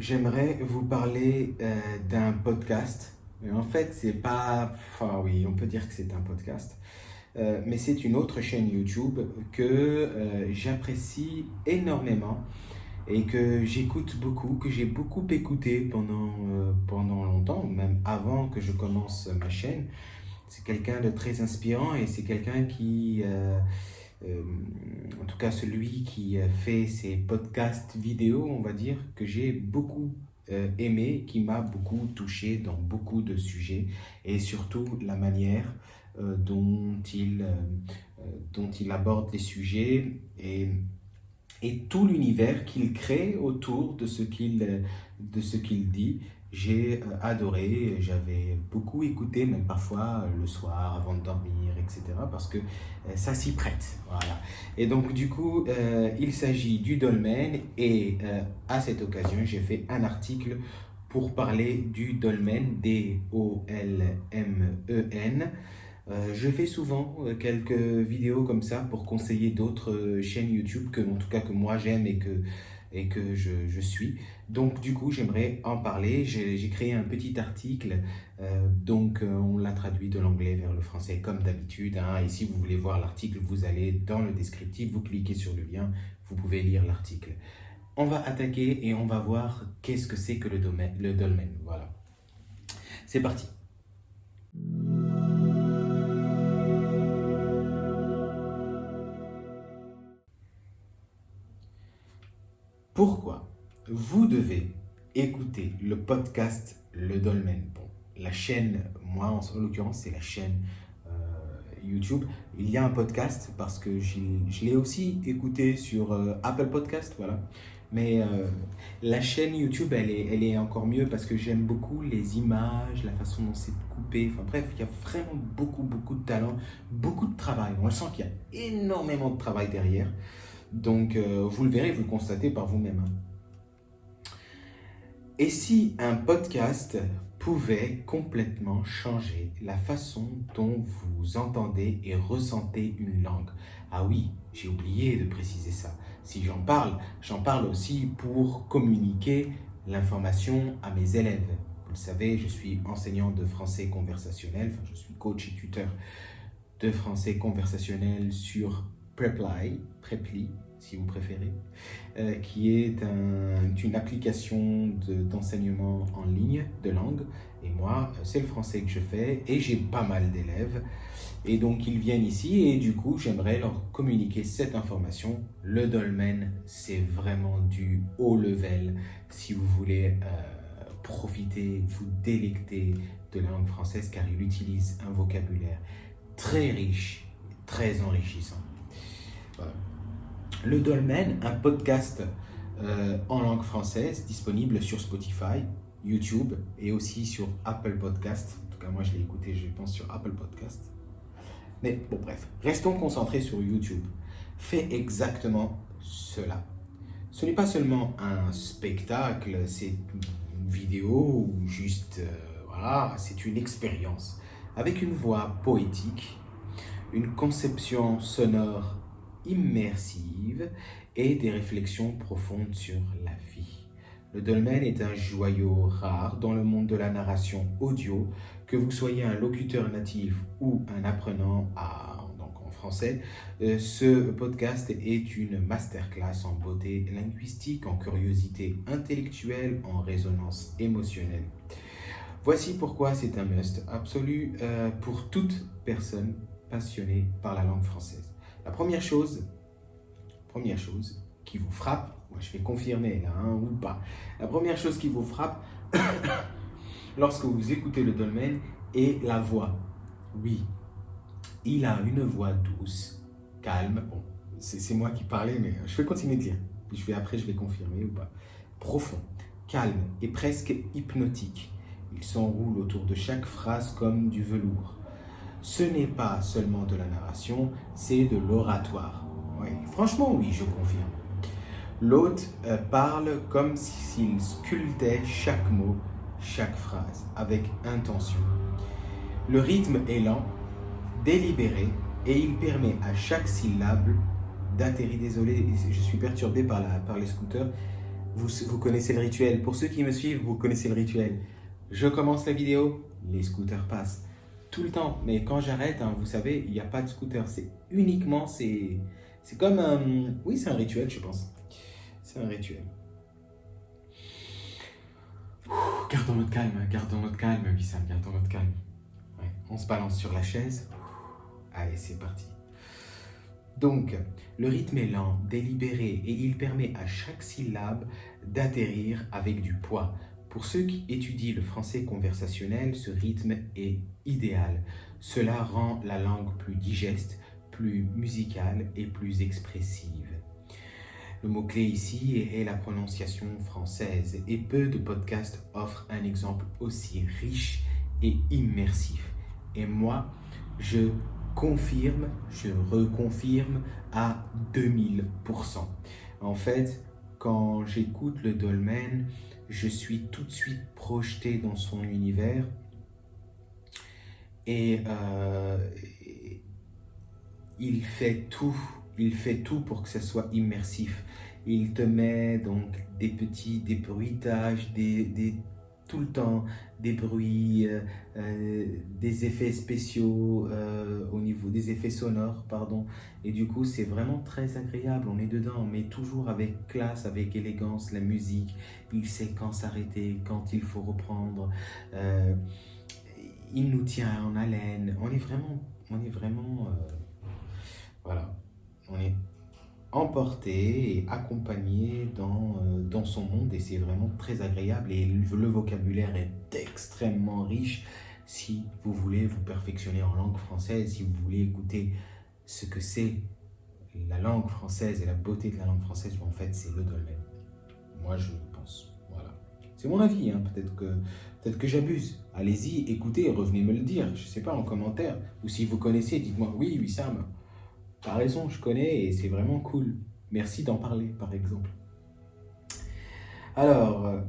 J'aimerais vous parler d'un podcast. Mais en fait, c'est pas. Enfin, oui, on peut dire que c'est un podcast. Mais c'est une autre chaîne YouTube que j'apprécie énormément et que j'écoute beaucoup, que j'ai beaucoup écouté pendant longtemps, même avant que je commence ma chaîne. C'est quelqu'un de très inspirant et c'est quelqu'un euh, en tout cas celui qui fait ces podcasts vidéo, on va dire, que j'ai beaucoup aimé, qui m'a beaucoup touché dans beaucoup de sujets et surtout la manière dont il aborde les sujets et tout l'univers qu'il crée autour de ce qu'il dit. J'ai adoré, j'avais beaucoup écouté, même parfois le soir avant de dormir, etc. Parce que ça s'y prête. Voilà. Et donc du coup, il s'agit du dolmen et à cette occasion, j'ai fait un article pour parler du dolmen, D-O-L-M-E-N. Je fais souvent quelques vidéos comme ça pour conseiller d'autres chaînes YouTube que, en tout cas, que moi j'aime et que je suis. Donc du coup, j'aimerais en parler. J'ai créé un petit article, on l'a traduit de l'anglais vers le français comme d'habitude, hein. Et si vous voulez voir l'article, vous allez dans le descriptif, vous cliquez sur le lien, vous pouvez lire l'article. On va attaquer et on va voir qu'est-ce que c'est que le dolmen. Voilà, c'est parti. Pourquoi vous devez écouter le podcast Le Dolmen? Bon, la chaîne, moi en l'occurrence, c'est la chaîne YouTube. Il y a un podcast parce que je l'ai aussi écouté sur Apple Podcast, voilà. Mais la chaîne YouTube, elle est encore mieux parce que j'aime beaucoup les images, la façon dont c'est coupé. Enfin bref, il y a vraiment beaucoup de talent, beaucoup de travail. On sent qu'il y a énormément de travail derrière. Donc, vous le verrez, vous le constatez par vous-même, hein. Et si un podcast pouvait complètement changer la façon dont vous entendez et ressentez une langue? Ah oui, j'ai oublié de préciser ça. Si j'en parle aussi pour communiquer l'information à mes élèves. Vous le savez, je suis enseignant de français conversationnel, enfin je suis coach et tuteur de français conversationnel sur Preply, si vous préférez, qui est une application d'enseignement en ligne de langue. Et moi, c'est le français que je fais et j'ai pas mal d'élèves. Et donc, ils viennent ici et du coup, j'aimerais leur communiquer cette information. Le dolmen, c'est vraiment du haut level si vous voulez profiter, vous délecter de la langue française car il utilise un vocabulaire très riche, très enrichissant. Voilà. Le Dolmen, un podcast en langue française disponible sur Spotify, YouTube et aussi sur Apple Podcast. En tout cas, moi je l'ai écouté, je pense, sur Apple Podcast. Mais bon, bref, restons concentrés sur YouTube. Fait exactement cela. Ce n'est pas seulement un spectacle, c'est une vidéo ou juste, voilà, c'est une expérience avec une voix poétique, une conception sonore immersive et des réflexions profondes sur la vie. Le dolmen est un joyau rare dans le monde de la narration audio, que vous soyez un locuteur natif ou un apprenant en français. Ce podcast est une masterclass en beauté linguistique, en curiosité intellectuelle, en résonance émotionnelle. Voici pourquoi c'est un must absolu pour toute personne passionnée par la langue française. La première chose qui vous frappe, moi je vais confirmer là, hein, ou pas, la première chose qui vous frappe lorsque vous écoutez le dolmen est la voix. Oui, il a une voix douce, calme, bon, c'est moi qui parlais, mais je vais continuer de dire, après je vais confirmer ou pas. Profond, calme et presque hypnotique. Il s'enroule autour de chaque phrase comme du velours. Ce n'est pas seulement de la narration, c'est de l'oratoire. Oui, franchement, oui, je confirme. L'hôte parle comme s'il sculptait chaque mot, chaque phrase, avec intention. Le rythme est lent, délibéré, et il permet à chaque syllabe d'atterrir, désolé, je suis perturbé par les scooters, Vous connaissez le rituel. Pour ceux qui me suivent, vous connaissez le rituel. Je commence la vidéo, les scooters passent. Tout le temps. Mais quand j'arrête, hein, vous savez, il n'y a pas de scooter. C'est comme un... Oui, c'est un rituel, je pense. C'est un rituel. Gardons notre calme, Wissam, gardons notre calme. Ouais, on se balance sur la chaise. Allez, c'est parti. Donc, le rythme est lent, délibéré et il permet à chaque syllabe d'atterrir avec du poids. Pour ceux qui étudient le français conversationnel, ce rythme est idéal. Cela rend la langue plus digeste, plus musicale et plus expressive. Le mot-clé ici est la prononciation française et peu de podcasts offrent un exemple aussi riche et immersif. Et moi, je confirme, je reconfirme à 2000%. En fait, quand j'écoute le dolmen, je suis tout de suite projeté dans son univers et il fait tout pour que ce soit immersif. Il te met donc des bruitages, tout le temps, des bruits, des effets spéciaux, au niveau des effets sonores, pardon. Et du coup, c'est vraiment très agréable. On est dedans, mais toujours avec classe, avec élégance, la musique. Il sait quand s'arrêter, quand il faut reprendre. Il nous tient en haleine. On est vraiment, voilà. On est emporté et accompagné dans son monde et c'est vraiment très agréable et le vocabulaire est extrêmement riche si vous voulez vous perfectionner en langue française, si vous voulez écouter ce que c'est la langue française et la beauté de la langue française, en fait c'est le dolmen. Moi je pense, voilà. C'est mon avis, hein. Peut-être que j'abuse. Allez-y, écoutez et revenez me le dire, je sais pas, en commentaire. Ou si vous connaissez, dites-moi, oui, Wissam, t'as raison, je connais et c'est vraiment cool. Merci d'en parler, par exemple. Alors,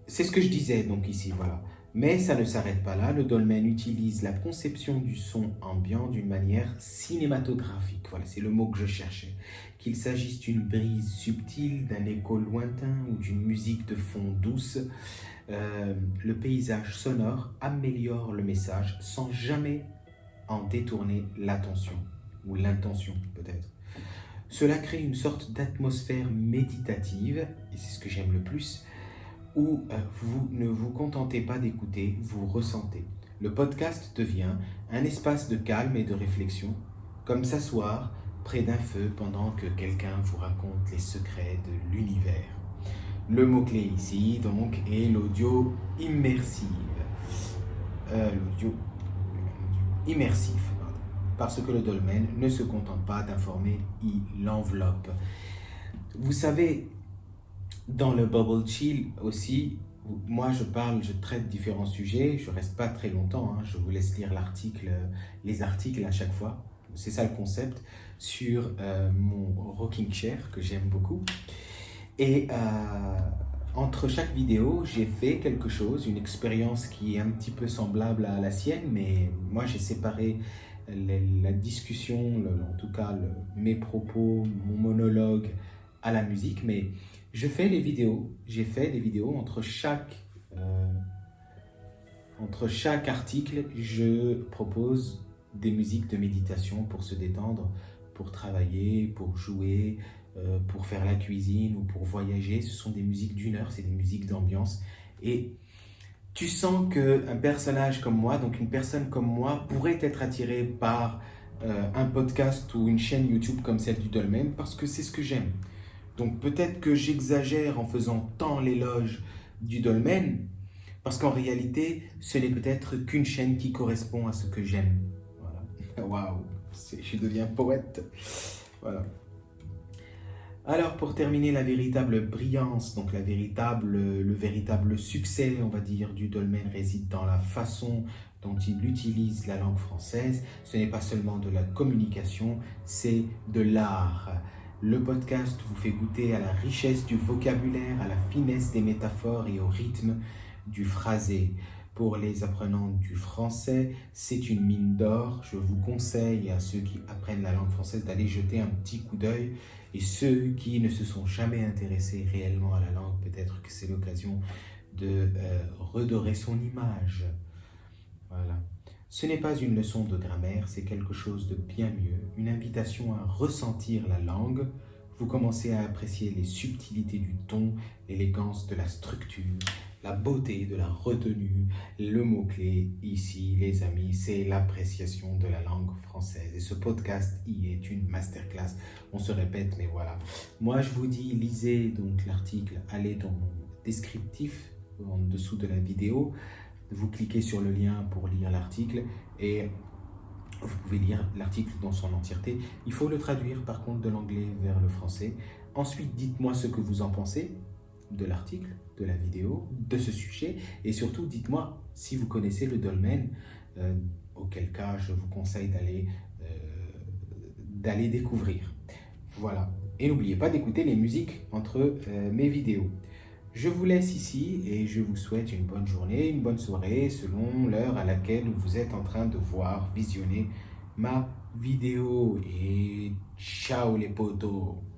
c'est ce que je disais donc ici, voilà. Mais ça ne s'arrête pas là. Le dolmen utilise la conception du son ambiant d'une manière cinématographique. Voilà, c'est le mot que je cherchais. Qu'il s'agisse d'une brise subtile, d'un écho lointain ou d'une musique de fond douce, le paysage sonore améliore le message sans jamais en détourner l'attention. Ou l'intention peut-être. Cela crée une sorte d'atmosphère méditative, et c'est ce que j'aime le plus, où vous ne vous contentez pas d'écouter, vous ressentez. Le podcast devient un espace de calme et de réflexion, comme s'asseoir près d'un feu pendant que quelqu'un vous raconte les secrets de l'univers. Le mot-clé ici, donc, est l'audio immersif. L'audio immersif. Parce que le dolmen ne se contente pas d'informer, il enveloppe. Vous savez, dans le bubble chill aussi, moi je traite différents sujets, je reste pas très longtemps, hein, je vous laisse lire les articles à chaque fois, c'est ça le concept, sur mon rocking chair que j'aime beaucoup. Et entre chaque vidéo, j'ai fait quelque chose, une expérience qui est un petit peu semblable à la sienne, mais moi j'ai séparé la discussion, en tout cas mes propos, mon monologue à la musique, mais j'ai fait des vidéos entre chaque article, je propose des musiques de méditation pour se détendre, pour travailler, pour jouer, pour faire la cuisine ou pour voyager. Ce sont des musiques d'1 heure, c'est des musiques d'ambiance et tu sens qu'un personnage comme moi, donc une personne comme moi, pourrait être attirée par un podcast ou une chaîne YouTube comme celle du dolmen parce que c'est ce que j'aime. Donc peut-être que j'exagère en faisant tant l'éloge du dolmen parce qu'en réalité, ce n'est peut-être qu'une chaîne qui correspond à ce que j'aime. Voilà. Waouh, je deviens poète. Voilà. Alors pour terminer, la véritable brillance, donc le véritable succès, on va dire, du dolmen réside dans la façon dont il utilise la langue française. Ce n'est pas seulement de la communication, c'est de l'art. Le podcast vous fait goûter à la richesse du vocabulaire, à la finesse des métaphores et au rythme du phrasé. Pour les apprenants du français, c'est une mine d'or. Je vous conseille à ceux qui apprennent la langue française d'aller jeter un petit coup d'œil Et ceux qui ne se sont jamais intéressés réellement à la langue, peut-être que c'est l'occasion de redorer son image. Voilà. Ce n'est pas une leçon de grammaire, c'est quelque chose de bien mieux, une invitation à ressentir la langue. Vous commencez à apprécier les subtilités du ton, l'élégance de la structure, la beauté de la retenue. Le mot-clé ici, les amis, c'est l'appréciation de la langue française. Et ce podcast y est une masterclass. On se répète, mais voilà. Moi, je vous dis, lisez donc l'article, allez dans mon descriptif en dessous de la vidéo. Vous cliquez sur le lien pour lire l'article et vous pouvez lire l'article dans son entièreté. Il faut le traduire par contre de l'anglais vers le français. Ensuite, dites-moi ce que vous en pensez de l'article, de la vidéo, de ce sujet. Et surtout, dites-moi si vous connaissez le dolmen, auquel cas je vous conseille d'aller découvrir. Voilà. Et n'oubliez pas d'écouter les musiques entre mes vidéos. Je vous laisse ici et je vous souhaite une bonne journée, une bonne soirée selon l'heure à laquelle vous êtes en train de visionner ma vidéo. Et ciao les potos!